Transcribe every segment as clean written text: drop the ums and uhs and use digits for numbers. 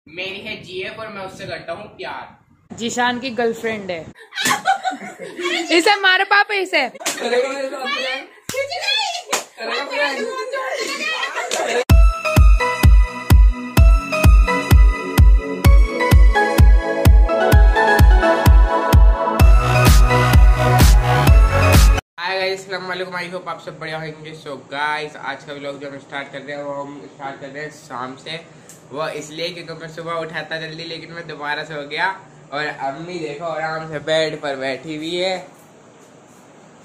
मेरी है जीएफ और मैं उससे करता हूँ प्यार। जीशान की गर्लफ्रेंड है। इसे मारे पापा इसे। अस्सलामुअलैकुम, आई होप आप सब बढ़िया होंगे। सो गाइस, आज का व्लॉग जो हम स्टार्ट कर रहे हैं वो हम स्टार्ट कर रहे हैं शाम से। वो इसलिए क्योंकि मैं सुबह उठाता जल्दी, लेकिन मैं दोबारा से हो गया। और अम्मी देखो आराम से बेड पर बैठी हुई है।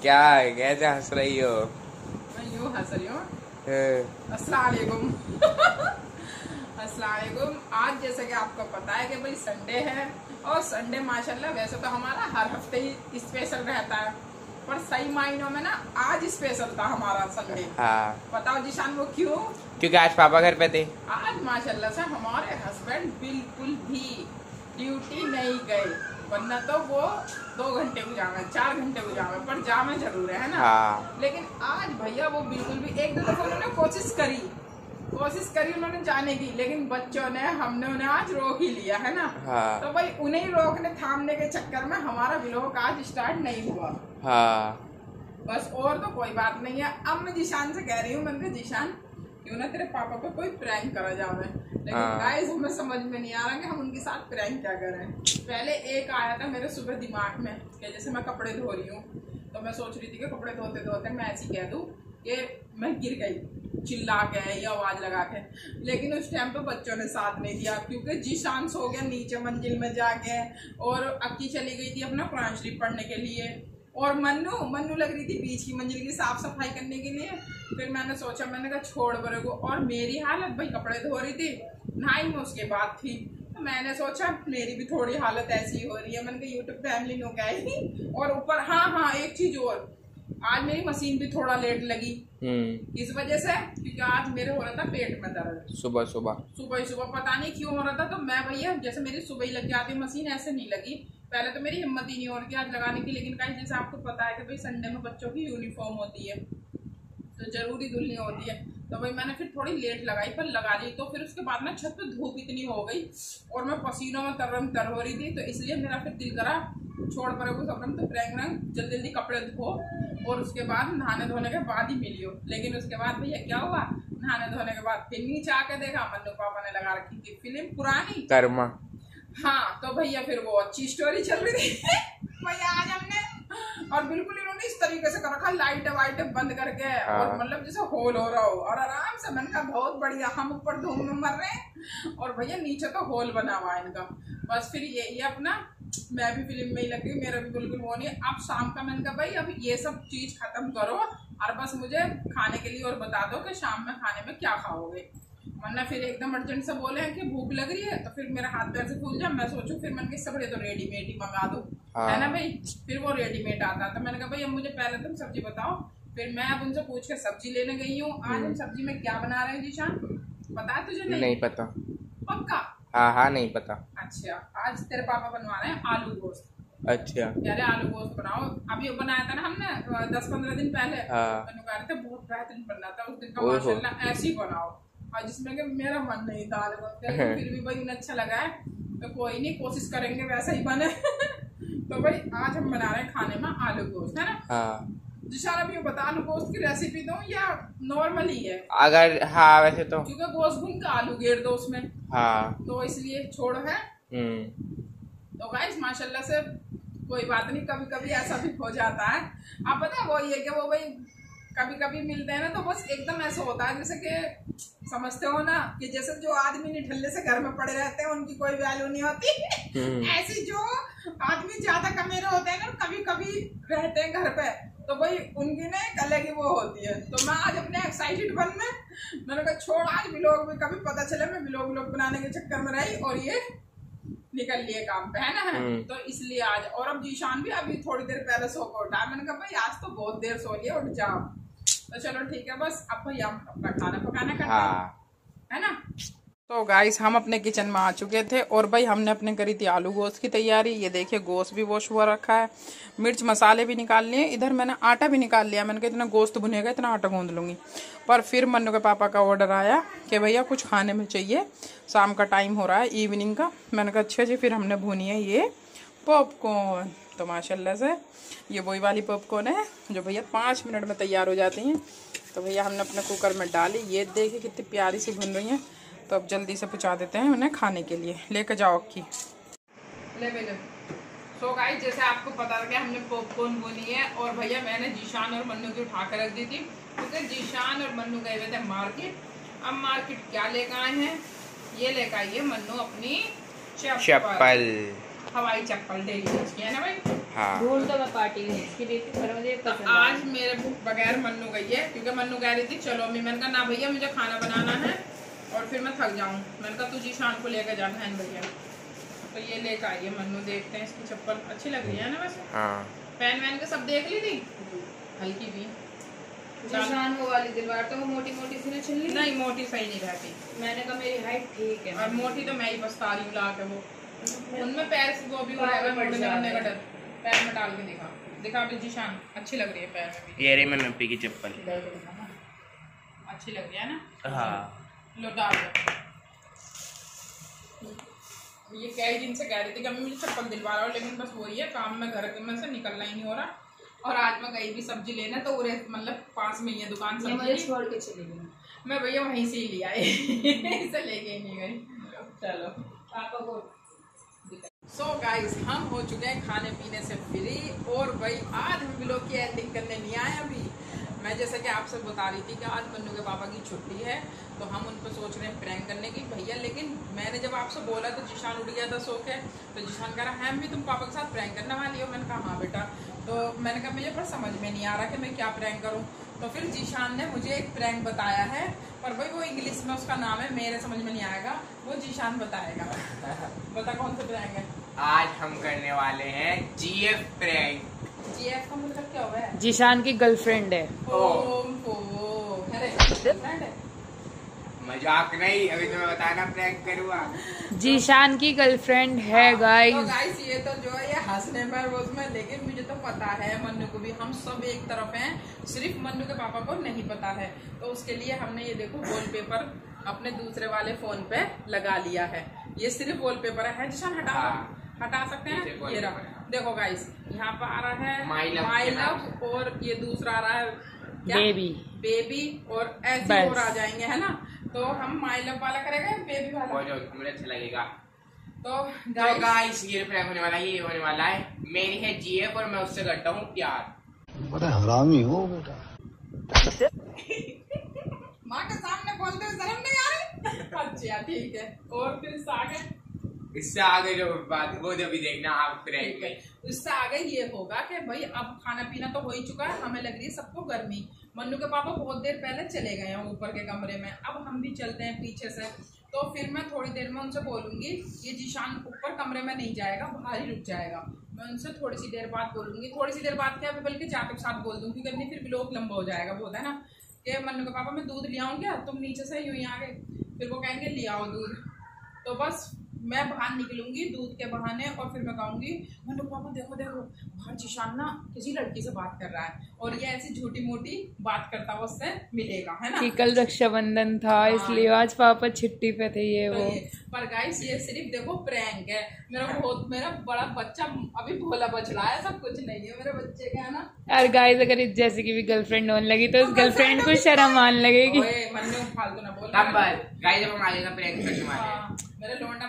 क्या है, कैसे हंस रही हो? मैं यूं हंस रही हूँ। अस्सलाम वालेकुम। अस्सलाम वालेकुम। आज जैसे कि आपको पता है कि भाई संडे है, और संडे माशाल्लाह वैसे तो हमारा हर हफ्ते ही स्पेशल रहता है, पर सही मायनों में ना आज स्पेशल था हमारा संडे। हाँ, बताओ जीशान वो क्यों? क्योंकि आज पापा घर पे थे। आज माशाल्लाह से हमारे हस्बैंड बिल्कुल भी ड्यूटी नहीं गए, वरना तो वो 2 घंटे को जावे, 4 घंटे को जावे, पर जावे जरूर है ना। हाँ। लेकिन आज भैया वो बिल्कुल भी, एक दो दफा उन्होंने कोशिश करी उन्होंने जाने की, लेकिन बच्चों ने हमने उन्हें आज रोक ही लिया है ना। हाँ। तो भाई उन्हें रोकने थामने के चक्कर में हमारा व्लॉग आज स्टार्ट नहीं हुआ। हाँ। बस, और तो कोई बात नहीं है। अब मैं जीशान से कह रही हूँ, मैंने कहा जीशान क्यों ना तेरे पापा पे कोई प्रैंक करा जावे, लेकिन गाइस हमें समझ में नहीं आ रहा कि हम उनके साथ प्रैंक क्या करें। पहले एक आया था मेरे सुबह दिमाग में कि जैसे मैं कपड़े धो रही हूँ, तो मैं सोच रही थी कि कपड़े धोते धोते मैं ऐसी कह दूँ कि मैं गिर गई चिल्ला के या आवाज लगा के, लेकिन उस टाइम पे बच्चों ने साथ नहीं दिया, क्योंकि जीशान सो गया नीचे मंजिल में जाके, और अक्की चली गई थी अपना कुरान शरीफ पढ़ने के लिए, और मन्नू लग रही थी बीच की मंजिल की साफ सफाई करने के लिए। फिर मैंने सोचा, मैंने कहा छोड़ बरे को, और मेरी हालत भाई कपड़े धो रही थी, नहाई में उसके बाद थी, तो मैंने सोचा मेरी भी थोड़ी हालत ऐसी ही हो रही है। मैंने कहा यूट्यूब फैमिली नो गई, और ऊपर हाँ एक चीज और, आज मेरी मशीन भी थोड़ा लेट लगी इस वजह से, क्योंकि आज मेरे हो रहा था पेट में दर्द सुबह पता नहीं क्यों हो रहा था। तो मैं भैया जैसे मेरी सुबह ही लग जाती मशीन, ऐसे नहीं लगी पहले, तो मेरी हिम्मत ही नहीं हो रही थी आज लगाने की। लेकिन कहीं जैसे आपको पता है कि भाई संडे में बच्चों की यूनिफॉर्म होती है तो जरूरी धुलनी होती है, तो भाई मैंने फिर थोड़ी लेट लगाई, पर लगा ली। तो फिर उसके बाद ना छत पे धूप इतनी हो गई और मैं पसीनों में तर हो रही थी, तो इसलिए मेरा फिर दिल करा छोड़ पड़े वो सब, तो प्रैंक जल्दी कपड़े धो और उसके बाद नहाने धोने के बाद ही मिली हो। लेकिन उसके बाद भैया क्या हुआ, नहाने धोने के बाद फिर नीचे आके देखा मन्नू पापा ने लगा रखी थी फिल्म पुरानी कर्मा। हाँ, तो भैया फिर वो अच्छी स्टोरी चल रही थी भैया आज हमने, और बिल्कुल इन्होंने इस तरीके से कर रखा, लाइट वाइट बंद करके, और मतलब जैसे होल हो रहा हो, और आराम से मैंने कहा बहुत बढ़िया, हम ऊपर धूम में मर रहे हैं और भैया नीचे तो होल बना हुआ है इनका। बस फिर ये अपना, मैं भी फिल्म में ही लग गई, मेरा भी बिल्कुल वो नहीं। अब शाम का मैंने कहा भाई अब ये सब चीज खत्म करो और बस मुझे खाने के लिए और बता दो कि शाम में खाने में क्या खाओगे, वरना फिर एकदम अर्जेंट से बोले हैं कि भूख लग रही है, तो फिर मेरा हाथ पैर से फूल जाए। मैं सोचूं फिर मैंने किससे बड़े तो रेडीमेड ही मंगा दूं, है ना भाई। फिर वो रेडीमेड आता, तो मैंने कहा भाई अब मुझे पहले तुम सब्जी बताओ। फिर मैं अब उनसे पूछ के सब्जी लेने गई हूँ। आज हम सब्जी में क्या बना रहे हैं जीशान, पता है तुझे? नहीं पता। पक्का? हाँ नहीं पता। अच्छा, आज तेरे पापा बनवा रहे हैं आलू गोश्त। अच्छा, यार आलू गोश्त बनाओ। अभी बनाया था ना हमने 10-15 दिन पहले, मैंने कहा रहे थे बहुत बेहतरीन बनना था उस दिन का, माशाल्लाह ऐसे ही बनाओ। और जिसमें कि मेरा मन नहीं था आलू गोश्त, फिर भी भाई उन्हें अच्छा लगा है, तो कोई नहीं, कोशिश करेंगे वैसा ही बने। तो भाई आज हम बना रहे हैं खाने में आलू गोश्त, है ना। जिशान अभी बता, आलू गोश्त की रेसिपी दूं या नॉर्मल ही है? अगर हाँ वैसे तो, क्योंकि गोश्त भून के आलू घेर दो उसमें, तो इसलिए छोड़ है। तो गाइस माशाल्लाह से कोई बात नहीं, कभी कभी ऐसा भी हो जाता है। आप पता है वो ये कि वो भाई कभी कभी मिलते हैं ना, तो बस एकदम ऐसा होता है जैसे कि समझते हो ना कि जैसे जो आदमी निठल्ले से घर में पड़े रहते हैं उनकी कोई वैल्यू नहीं होती, ऐसी जो आदमी ज्यादा कमेरे होते हैं ना, कभी कभी रहते हैं घर पे, तो भाई उनकी ना एक अलग ही वो होती है। तो मैं आज अपने एक्साइटेड बन में मैंने कहा छोड़, आज व्लॉग में कभी पता चले मैं व्लॉग बनाने के चक्कर में रही और ये निकल लिए काम पे, है ना। तो इसलिए आज, और अब जीशान भी अभी थोड़ी देर पहले सो को उठा, मैंने कहा भाई आज तो बहुत देर सो लिया, उठ जाओ। तो चलो ठीक है, बस अब भैया अपना खाना पकाना करते हैं, है ना। तो गाइस हम अपने किचन में आ चुके थे और भाई हमने अपने करी थी आलू गोश्त की तैयारी। ये देखिए गोश्त भी वॉश हुआ रखा है, मिर्च मसाले भी निकाल लिए, इधर मैंने आटा भी निकाल लिया। मैंने कहा इतना गोश्त भुनेगा इतना आटा गूंद लूंगी। पर फिर मन्नू के पापा का ऑर्डर आया कि भैया कुछ खाने में चाहिए, शाम का टाइम हो रहा है इवनिंग का। मैंने कहा अच्छा जी। फिर हमने भुनी है ये पॉपकॉर्न। तो माशाल्लाह से ये वही वाली पॉपकॉर्न है जो भैया 5 मिनट में तैयार हो जाती हैं। तो भैया हमने अपने कुकर में डाली, ये देखिए कितनी प्यारी सी भुन रही हैं। तो अब जल्दी से पहुंचा देते हैं उन्हें खाने के लिए। लेकर जाओ अक्की ले बेले। सो गाइस जैसे आपको पता लगा हमने पॉपकॉर्न भुनी है और भैया मैंने जीशान और मन्नू की उठा कर रख दी थी क्योंकि जीशान और मन्नू गए हुए थे मार्केट। अब मार्केट क्या लेकर आए हैं, ये लेकर आई है मन्नू अपनी चप्पल, हवाई चप्पल डेली यूज की है ना भाई। हाँ। तो मैं पार्टी इसकी देती पर मुझे पसंद आज मेरे बगैर मन्नू गई है क्योंकि मन्नू कह रही थी चलो अम्मी। मैंने कहा ना भैया मुझे खाना बनाना है और फिर मैं थक जाऊं। मैंने कहा तुझे शाम को लेकर जाना है भैया। तो ये लेकर आई है मन्नू। देखते हैं इसकी चप्पल अच्छी लग रही है ना वैसे। हाँ। पहन वहन के सब देख ली थी, हल्की भी शान वो वाली दीवार तो वो मोटी मोटी सी छिल ली। नहीं मोटी सही नहीं रहती। मैंने कहा मेरी हाइट ठीक है और मोटी तो मैं ही पछता रही हूँ ला के। वो उनमें पैर से वो भी का डर। पैर में डाल के दिखा दिखा अभी जीशान अच्छी लग रही है पैर में भी। ये रही मन्नू की चप्पल अच्छी लग रही है ना। हाँ लो डाल दो। ये कई दिन से कह रही थी कि मुझे चप्पल दिलवा रहा हूँ लेकिन बस वही है काम में घर में से निकलना ही नहीं हो रहा। और आज मैं गई भी सब्जी लेना तो मतलब पास में ही है दुकान सब्जी। मुझे छोड़ के चली गई मैं भैया वहीं से ही लिया इसे लेके ही नहीं गई। चलो पापा को। सो गाइस हम हो चुके हैं खाने पीने से फ्री और भाई आज हम व्लॉग की एंडिंग करने नहीं आए अभी। मैं जैसा कि आपसे बता रही थी कि आज मन्नू के पापा की छुट्टी है तो हम उन पर सोच रहे हैं प्रैंक करने की भैया। लेकिन मैंने जब आपसे बोला तो जीशान उठ गया था सो के। तो जीशान कह रहा है भी तुम पापा के साथ प्रैंक करने वाली हो। मैंने कहा हाँ बेटा। तो मैंने कहा मुझे पर समझ में नहीं आ रहा कि मैं क्या प्रैंक करूँ। तो फिर जीशान ने मुझे एक प्रैंक बताया है पर भाई वो इंग्लिश में उसका नाम है, मेरे समझ में नहीं आएगा, वो जीशान बताएगा। बता कौन सा प्रैंक है। आज हम करने वाले हैं जीएफ प्रैंक। जीएफ का मतलब क्या हुआ है? जीशान की गर्लफ्रेंड है। मजाक नहीं, अभी तुम्हें बताना प्रैंक करूँगा। जीशान की गर्लफ्रेंड है गाइस। तो गाइस ये तो जो है ये हंसने में रोज में, लेकिन मुझे तो पता है मन्नू को भी। हम सब एक तरफ हैं, सिर्फ मन्नू के पापा को नहीं पता है। तो उसके लिए हमने ये देखो वॉलपेपर अपने दूसरे वाले फोन पे लगा लिया है। ये सिर्फ वॉलपेपर है। जीशान हटा सकते हैं। ये रहा देखो गाइस, यहाँ पर आ रहा है माई लव और ये दूसरा आ रहा है बेबी और ऐसे और आ जाएंगे है ना। तो हम माई लव वाला करेंगे बेबी वाला मुझे अच्छा लगेगा। तो गाइस ये प्रैंक होने वाला है, ये होने वाला है मेरी है जीएफ और मैं उससे करता हूँ प्यार। बड़ा हरामी हो बेटा। माँ के सामने बोलते हुए शर्म नहीं आ रही। अच्छा ठीक है। और फिर इससे आगे जो बात वो जब भी देखना आप प्रैंक में। इससे आगे ये होगा कि भाई अब खाना पीना तो हो ही चुका है, हमें लग रही है सबको गर्मी। मन्नू के पापा बहुत देर पहले चले गए हैं ऊपर के कमरे में, अब हम भी चलते हैं पीछे से। तो फिर मैं थोड़ी देर में उनसे बोलूंगी, ये जीशान ऊपर कमरे में नहीं जाएगा, बाहर ही रुक जाएगा। मैं उनसे थोड़ी सी देर बाद बोलूंगी। थोड़ी सी देर बाद क्या बल्कि जाते साथ बोल दूंगी क्योंकि फिर व्लॉग लंबा हो जाएगा। वो है ना कि मन्नू के पापा मैं दूध ले आऊँ क्या, तुम नीचे से यूं ही आ गए। फिर वो कहेंगे ले आओ दूध। तो बस मैं बाहर निकलूंगी दूध के बहाने और फिर मैं कहूंगी मन्नू पापा देखो देखो बाहर जीशान ना किसी लड़की से बात कर रहा है और ये ऐसी झूठी मोटी बात करता हुआ उससे मिलेगा है ना। कि कल रक्षाबंधन था इसलिए आज पापा छुट्टी पे थे ये तो वो ये। पर गाइस ये सिर्फ देखो प्रैंक है। मेरा बड़ा बच्चा अभी भोला बच रहा है, सब कुछ नहीं है मेरे बच्चे का है ना। और गाइस अगर इस जैसे की भी गर्लफ्रेंड होने लगी तो उस गर्लफ्रेंड को शर्म आने लगेगी। मन्नू फालतू ना बोल।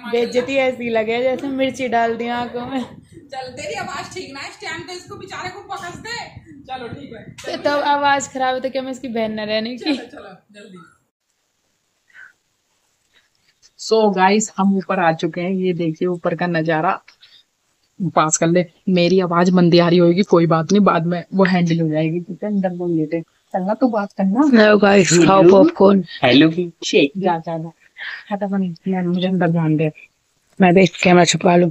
बेइज्जती ऐसी लगे जैसे मिर्ची डाल दी आंखों में। चल तेरी आवाज ठीक ना इस टाइम तो इसको बेचारे को पकड़ दे। चलो ठीक है। तो आवाज खराब है तो क्या मैं इसकी बहन न रहने की। चलो जल्दी। सो गाइस हम ऊपर आ चुके हैं, ये देखिए ऊपर का नजारा। पास कर ले, मेरी आवाज मंदी आ रही होगी कोई बात नहीं, बाद में वो हैंडल हो जाएगी। ठीक है अंदर बोल लेते चलना तो बात करना। हेलो गाइस खाओ पॉपकॉर्न। हेलो शेक जा हटा मुझे अंदर ध्यान दे, मैं देख के मैं छुपा लूं।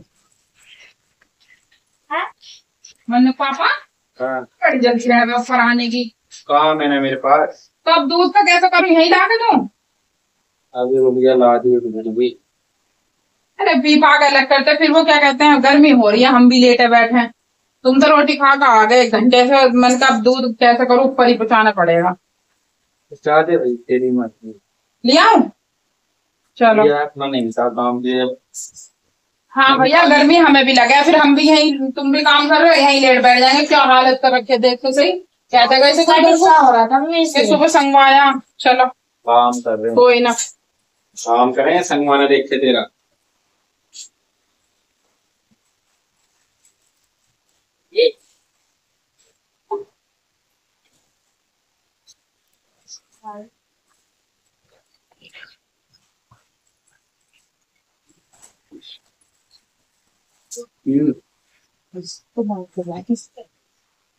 मन्नू पापा बड़ी जल्दी रहे ऊपर आने की। काम है ना मेरे पास। तो अब दूध का कैसे करूं, यही ला के दूं? अभी रुक गया ला दी भी। अरे पी पा के अलग करते, फिर वो क्या कहते हैं गर्मी हो रही है हम भी लेटे बैठे हैं। तुम तो रोटी खा कर आ गए 1 घंटे से, मन का अब दूध कैसे करूँ, ऊपर ही पहुंचाना पड़ेगा। चाहते भाई तेरी मर्जी। लिया चलो। ये अपना नहीं साहब काम दिए। हाँ भैया गर्मी हमें भी लगे, फिर हम भी यहीं, तुम भी काम कर रहे हो यहीं लेट बैठ जाएंगे। क्या हालत कर रखे देखो सही, कहते गए हो रहा था मैं सुबह संगवाया। चलो काम कर रहे हैं, कोई ना काम करें संगवाना देख के तेरा।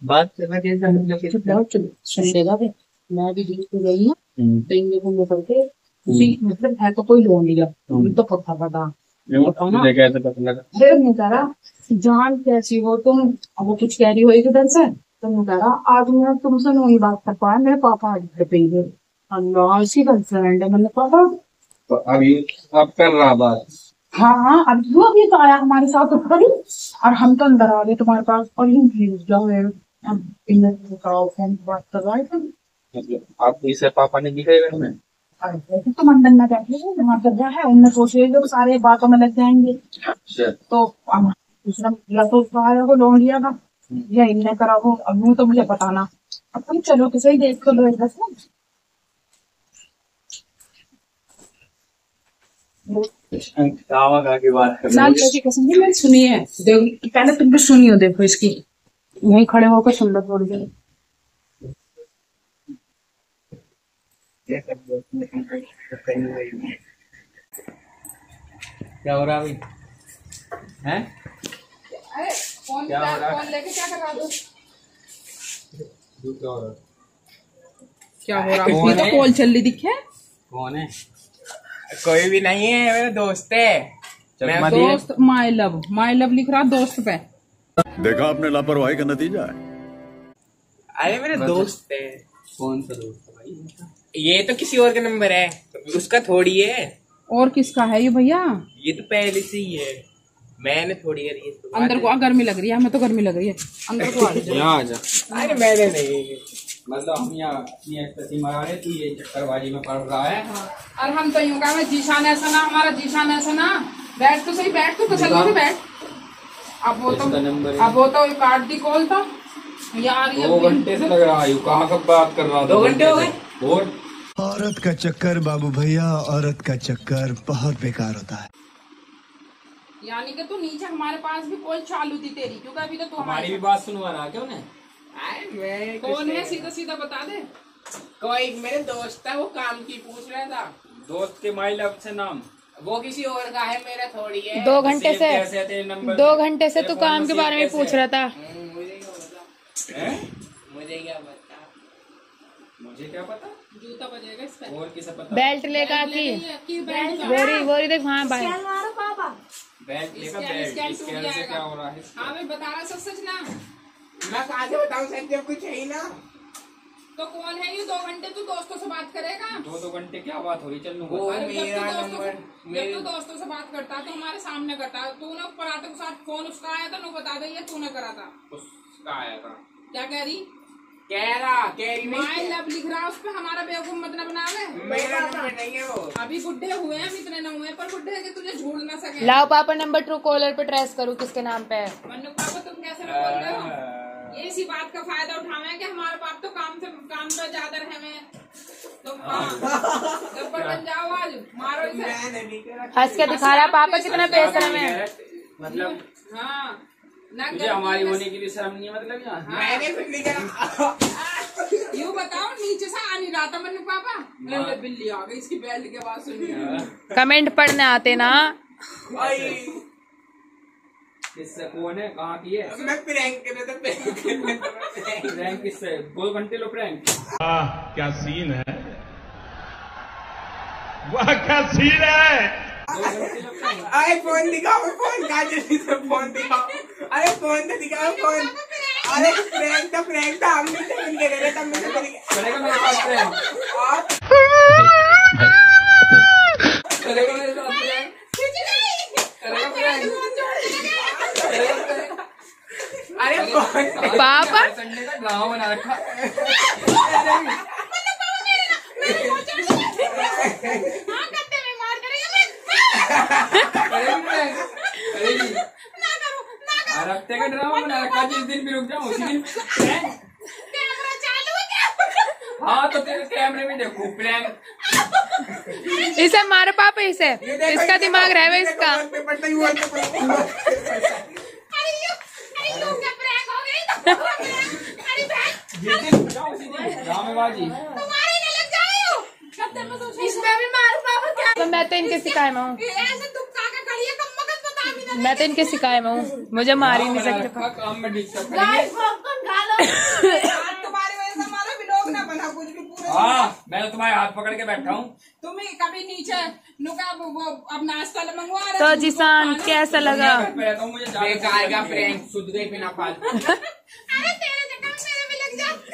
बात करना कैसे हम लोग सुन लेगा फिर। मैं भी जीत को गई हूँ तो इन लोगों को करके उसी मतलब है तो कोई लोन लिया तो पता पता कैसे पता लगा? फिर नहीं कह रहा जान कैसी हो तुम, अब वो कुछ कह रही हो इधर से तो मैं कह रहा आज मैं तुमसे नहीं बात कर पाया, मेरे पापा आज घर पे ही थे। अल्लाह इसी गर्लफ्रेंड है मतलब पापा। तो अभी अब कर रहा बात। हाँ हाँ अभी वो अभी तो आया हमारे साथ तो खड़ी, और हम तो अंदर आ गए तुम्हारे पास और यूं भीड़ जाओ अब इन फोन बात कर रहा है। मतलब आप इसे पापा ने दिखाई घर में? तो मंडन में बैठे हैं जहाँ कर रहा है, उनमें सोचे लोग सारे बातों में लग जाएंगे। अच्छा तो दूसरा या तो उसका को लोन लिया था या इनने करा हो, अब यूं तो मुझे बताना। अब तुम चलो किसे ही देख कर लो एक दस की बात कर लाल की कसम मैंने सुनी है। देखो पहले तुम भी सुनी हो, देखो इसकी यहीं खड़े होकर सुन लो थोड़ी देर। क्या हो रहा अभी हैं? अरे फोन क्या हो रहा है? फोन लेके क्या कर रहा तू? क्या हो रहा है? क्या हो रहा कौन है? तो है? कॉल चल रही दिखे। कौन है? कोई भी नहीं है, मेरा दोस्त है। चकमा दिए? दोस्त माई लव लिख रहा दोस्त पे। देखा आपने लापरवाही का नतीजा है। अरे मेरे दोस्त है। कौन सा दोस्त है भाई? ये तो किसी और का नंबर है, उसका थोड़ी है। और किसका है ये भैया? ये तो पहले से ही है, मैंने थोड़ी करी है तो अंदर को आ, गर्मी लग रही है, हमें तो गर्मी लग रही है। अंदर को आ जाओ। यहाँ आ जा। अरे मैंने नहीं। मतलब हम यहाँ अपनी एक्सप्रेसी मारा रहे, तू ये चक्करबाजी में पड़ रहा है। और हम तो यूं कहा जीशान ऐसा ना, हमारा जीशान ऐसा ना। बैठ तो सही, बैठ तो तसल्ली से बैठ। अब वो तो काट दी कॉल तो यार। 2 घंटे से लग रहा है, कहाँ कब बात कर रहा था? 2 घंटे हो गए। और औरत का चक्कर बाबू भैया, औरत का चक्कर बहुत बेकार होता है। यानी कि तू नीचे हमारे पास भी कॉल चालू थी तेरी, क्योंकि अभी तो तू हमारी भी बात सुनवा रहा क्यों ने? मैं कौन है सीधा सीधा बता दे। कोई मेरे दोस्त था, वो काम की पूछ रहा था। दोस्त के माई लव से नाम वो किसी और का है, मेरा थोड़ी है। 2 घंटे से कैसे है तेरे नंबर? 2 घंटे से तू काम के बारे में पूछ रहा था। मुझे क्या पता, हैं? मुझे क्या पता। मुझे क्या पता? जूता बजेगा इस पे। और किसे पता? बेल्ट लेकर आती बोरी देख वहाँ बाहर। बेल्ट लेकर स्कैन बेल्ट टूट स्कैन से जाएगा। क्या हो रहा है? हाँ मैं बता रहा सब सच ना। मैं कहाँ से बताऊँ सर, जब कुछ है ही ना। तो कौन है ये? 2 घंटे तू दोस्तों से बात करेगा? 2 घंटे क्या बात हो रही? चल लूंगा। वो अरे मेरा नंबर जब तू दोस्तों से बात करता तो हमारे सामने करता। तूने ऊपर आते के साथ फोन उसका आया था, नो बता दे ये तूने करा था। उसका आया था। क्या कह रही? कह रही माई नहीं। लव लिख रहा उस पे, हमारा बेवकूफ मत न बनावे। मेरा नंबर नहीं है वो। अभी बुढ़े हुए हैं, हम इतने न हुए पर बुढ़े हैं कि तुझे झूठ ना सके। लाओ पापा नंबर ट्रू कॉलर पे ट्रेस करूँ किसके नाम पे है। मन्नू पापा तुम कैसे न बोल रहे हो? ये इसी बात का फायदा उठावे कि हमारे बाप तो काम पे ज्यादा रहे में। तुम गब्बर बन जाओ आज, मारो इसे। हंस के दिखा रहा पापा कितना बेशरम है। मतलब हाँ ना तुझे हमारी होने की भी शर्म नहीं है? मतलब यहाँ मैंने कुछ नहीं करा। यूँ बताओ नीचे से आ नहीं रहा था मन्नू पापा। अरे बिल्ली आ गई, इसकी बेल्ट की आवाज सुन। कमेंट पढ़ने आते ना। किससे? कौन है? कहाँ की है? मैं प्रैंक कर रहा था। प्रैंक किससे? 2 घंटे लो प्रैंक। क्या सीन है, वाह क्या सीन है। 2 घंटे लो प्रैंक। अरे फोन दिखाओ, फोन कहाँ जल्दी से फोन दिखाओ। अरे फोन तो दिखाओ फोन। अरे प्रैंक था हम नहीं थे रहे, तब मुझे चलेगा मेरे पास प्रैंक? आप करेगा मेरे साथ प्रैंक? करेगा प्रैंक? अरे पापा संडे का ड्रामा बना रखा। करेगी और हफ्ते का ड्रामा बना रखा, जिस दिन भी रुक जाऊं उसी दिन प्रैंक। हाँ तो तेरे कैमरे में देखो प्रैंक। इसे मारो पापा, इसे इसका दिमाग रहे इसका। जिस दिन रुक जाऊं उसी दिन ड्रामेबाजी। इसमें भी मारू पापा क्या? तो मैं तो इनके सिखाए में हूँ, ऐसे तुम काका खड़ी है, कम मगज बता भी ना। मैं तो इनके सिखाए में हूँ, मुझे मार ही नहीं सकते। काम में डिस्टर्ब गाइस करेंगे। पॉपकॉर्न खा लो। आज तुम्हारी वजह से हमारा व्लॉग ना बना कुछ भी पूरे। हाँ मैं तो तुम्हारे हाथ पकड़ के बैठा हूँ। तुम ही कभी नीचे नुका वो अब नाश्ता मंगवा रहे तो हो, जिसान कैसा लगा? मैं घर पे रहता हूँ, मुझे ज्यादा बेकार का प्रैंक, शुद्ध गई बिना फालतू। अरे तेरे चक्कर में मेरे भी लग जाती।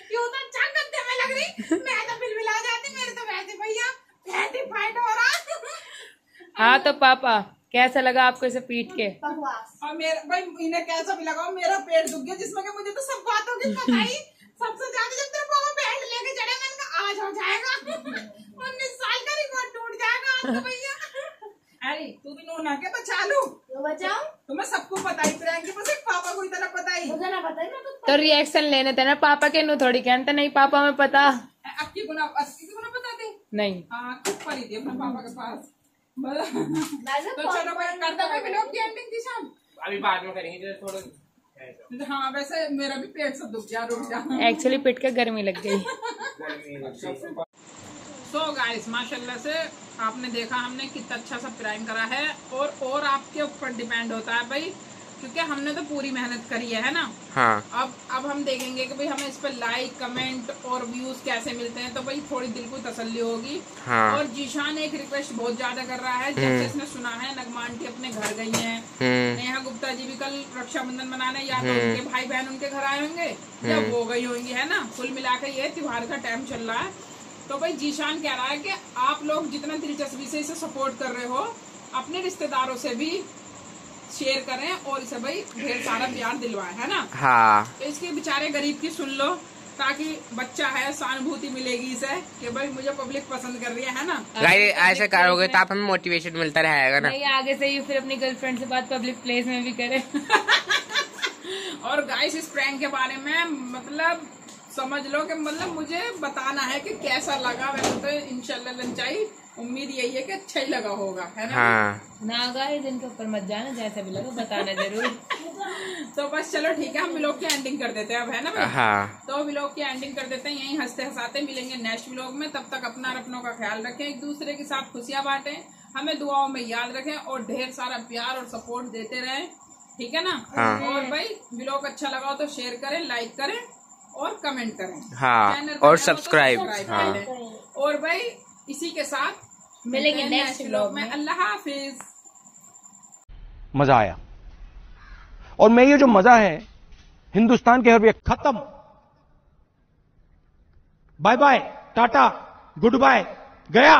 क्यों तो अच्छा गद्दे में लग रही, मैं तो बिलबिला जाती, मेरे तो वैसे भैया फैटी फाइट हो रहा। हाँ तो पापा कैसा लगा आपको इसे पीट के? और मेरा भाई इन्हें कैसा भी लगा, मेरा पेट दुख गया, जिसमें कि मुझे तो सब बातों की पता ही। सबसे ज्यादा जब तेरे पापा बैंड लेके चढ़े, मैंने कहा आज हो जाएगा। 19 साल का रिकॉर्ड टूट जाएगा आज तो भैया। अरे तू भी नोना के बचा लू, बचाओ तुम्हें सबको पता ही प्रैंक की, बस एक पापा को इतना पता ही। मुझे ना पता है, मैं तो तो रिएक्शन लेने थे ना पापा के, नु थोड़ी कहते नहीं पापा में पता अक्की को ना बता दे। नहीं। हाँ खुद पर ही थी अपने पापा के पास। मैं तो चलो भाई करता है व्लॉग की एंडिंग की शाम। अभी बाद में करेंगे थोड़ा। हाँ वैसे मेरा भी पेट से दुख जा, रुक जा। एक्चुअली पिट के गर्मी लग गई। सो गाइस माशाल्लाह से आपने देखा हमने कितना अच्छा सा प्रैंक करा है, और आपके ऊपर डिपेंड होता है भाई, क्योंकि हमने तो पूरी मेहनत करी है ना। हाँ। अब हम देखेंगे कि भाई हमें इस पर लाइक कमेंट और व्यूज कैसे मिलते हैं, तो भाई थोड़ी दिल को तसल्ली होगी। हाँ। और जीशान एक रिक्वेस्ट बहुत ज्यादा कर रहा है, जब से इसने सुना है नगमा आंटी अपने घर गई हैं, नेहा गुप्ता जी भी कल रक्षाबंधन मनाने, या तो उनके भाई बहन उनके घर आए होंगे या वो गई होंगी, है ना। कुल मिलाकर ये त्योहार का टाइम चल रहा है, तो भाई जीशान कह रहा है कि आप लोग जितना दिलचस्पी से इसे सपोर्ट कर रहे हो, अपने रिश्तेदारों से भी शेयर करें और इसे भाई ढेर सारा प्यार दिलवाएं, है ना। हाँ। तो इसके बेचारे गरीब की सुन लो, ताकि बच्चा है सहानुभूति मिलेगी इसे कि भाई मुझे पब्लिक पसंद कर रही है ना। गाइस ऐसे करोगे तो आप हमें मोटिवेशन मिलता रहेगा ना। नहीं आगे से ही फिर अपनी गर्लफ्रेंड से बात पब्लिक प्लेस में भी करे। और गाइस इस प्रैंक के बारे में मतलब समझ लो कि मतलब मुझे बताना है कि कैसा लगा। वैसे तो इंशाल्लाह लंचाई उम्मीद यही है कि अच्छा ही लगा होगा, है ना। हाँ। ना गाइस इनके ऊपर मत जाना, जैसा भी लगा बताना जरूर। तो बस चलो ठीक है, हम व्लॉग की एंडिंग कर देते हैं अब, है ना भाई। हाँ। तो व्लॉग की एंडिंग कर देते हैं यहीं हंसते हंसाते। मिलेंगे नेक्स्ट व्लॉग में, तब तक अपना और अपनों का ख्याल रखें, एक दूसरे के साथ खुशियां बांटें, हमें दुआओं में याद रखें और ढेर सारा प्यार और सपोर्ट देते रहें, ठीक है ना। हाँ। और भाई व्लॉग अच्छा लगा हो तो शेयर करें, लाइक करें और कमेंट करें। हाँ। चैनल और पर नए हो तो सब्सक्राइब। सब्सक्राइब हाँ। कर लें। और भाई इसी के साथ मिलेंगे मिलते हैं नेक्स्ट next व्लॉग vlog में। में। अल्लाह हाफिज। मजा आया। और मैं ये जो मजा है हिंदुस्तान के हर व्यक्ति खत्म। Bye bye, ta ta, goodbye, गया।